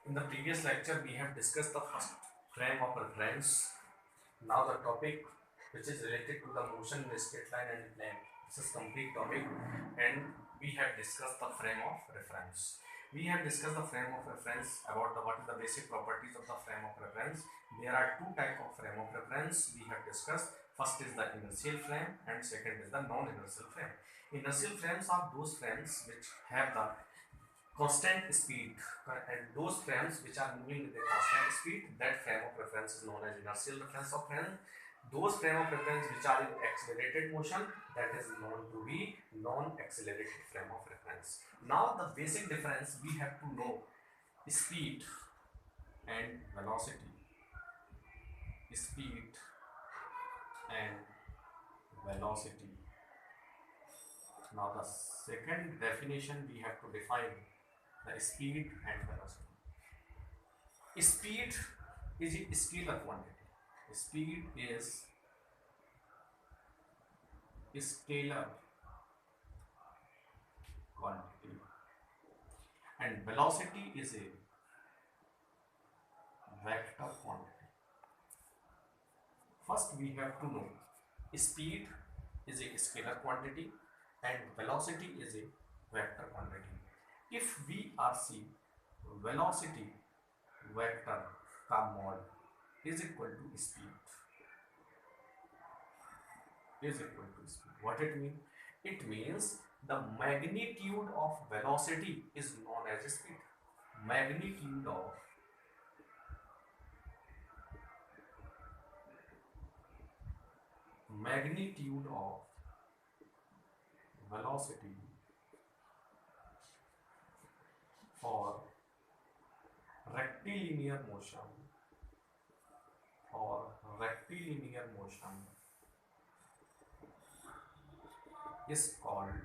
In the previous lecture, we have discussed the first frame of reference. Now the topic which is related to the motion in a straight line and plane. This is complete topic, and we have discussed the frame of reference. We have discussed the frame of reference about what is the basic properties of the frame of reference. There are two types of frame of reference we have discussed. First is the inertial frame and second is the non-inertial frame. Inertial frames are those frames which have the constant speed, and those frames which are moving with a constant speed, that frame of reference is known as inertial reference of frame. Those frame of reference which are in accelerated motion, that is known to be non-accelerated frame of reference. Now the basic difference we have to know: speed and velocity. Speed and velocity. Now the second definition we have to define the speed and velocity. Speed is a scalar quantity. Speed is a scalar quantity and velocity is a vector quantity. First we have to know speed is a scalar quantity and velocity is a vector quantity. If we are see velocity vector का mod is equal to speed, what it means? It means the magnitude of velocity is known as speed. Magnitude of velocity for rectilinear motion is called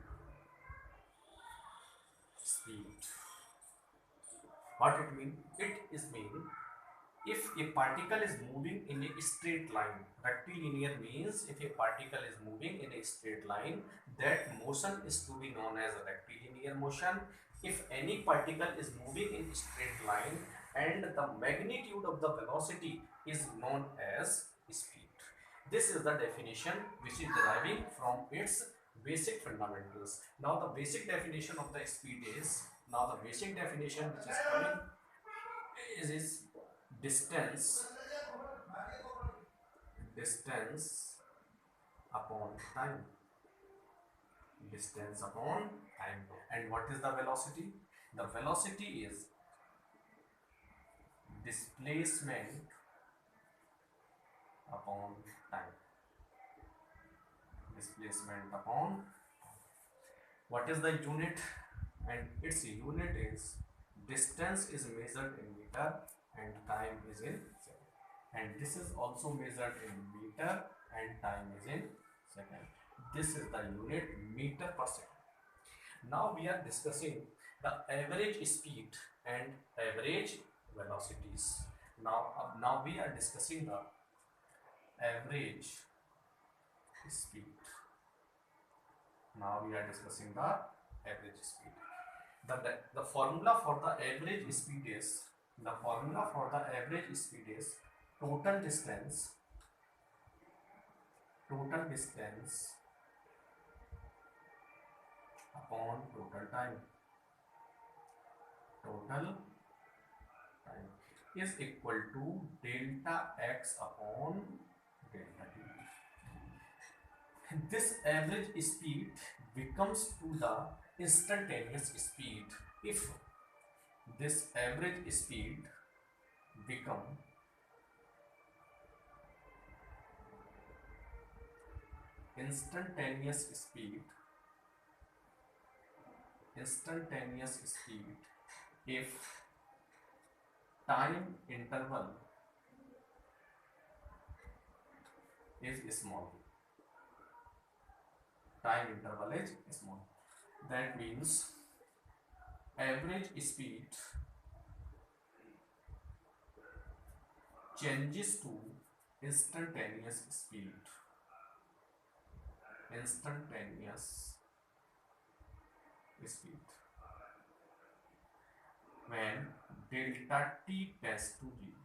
speed. What it mean? It is mean if a particle is moving in a straight line. Rectilinear means if a particle is moving in a straight line, that motion is to be known as a rectilinear motion. If any particle is moving in a straight line and the magnitude of the velocity is known as speed. This is the definition which is deriving from its basic fundamentals. Now the basic definition of the speed is, which is coming is distance upon time. And what is the velocity? The velocity is displacement upon time. What is the unit? And its unit is distance is measured in meter and time is in second. And this is also measured in meter and time is in second. This is the unit meter per second. Now we are discussing the average speed and average velocities. Now we are discussing the average speed. The formula for the average speed is total distance upon total time. Is equal to delta x upon delta t. This average speed becomes to the instantaneous speed if this average speed become instantaneous speed if time interval is small. That means average speed changes to instantaneous speed. when delta t tends to 0.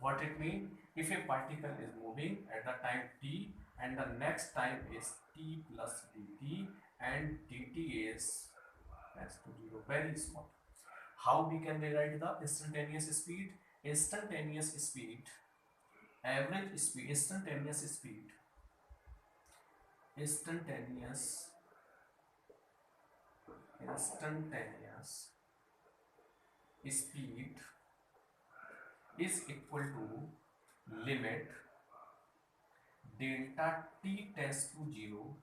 What it means? If a particle is moving at the time t and the next time is t plus dt and dt is tends to 0, very small. How we can rewrite the instantaneous speed? Instantaneous speed, average speed, instantaneous speed is equal to limit delta t tends to 0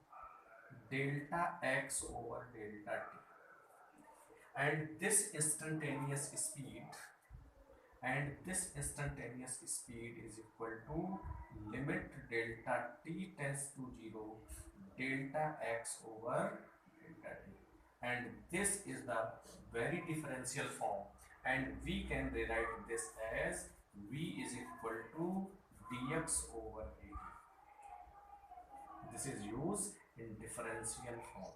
delta x over delta t, and this instantaneous speed is equal to limit delta t tends to 0 delta x over delta t, and this is the very differential form, and we can rewrite this as v is equal to dx over dt. This is used in differential form.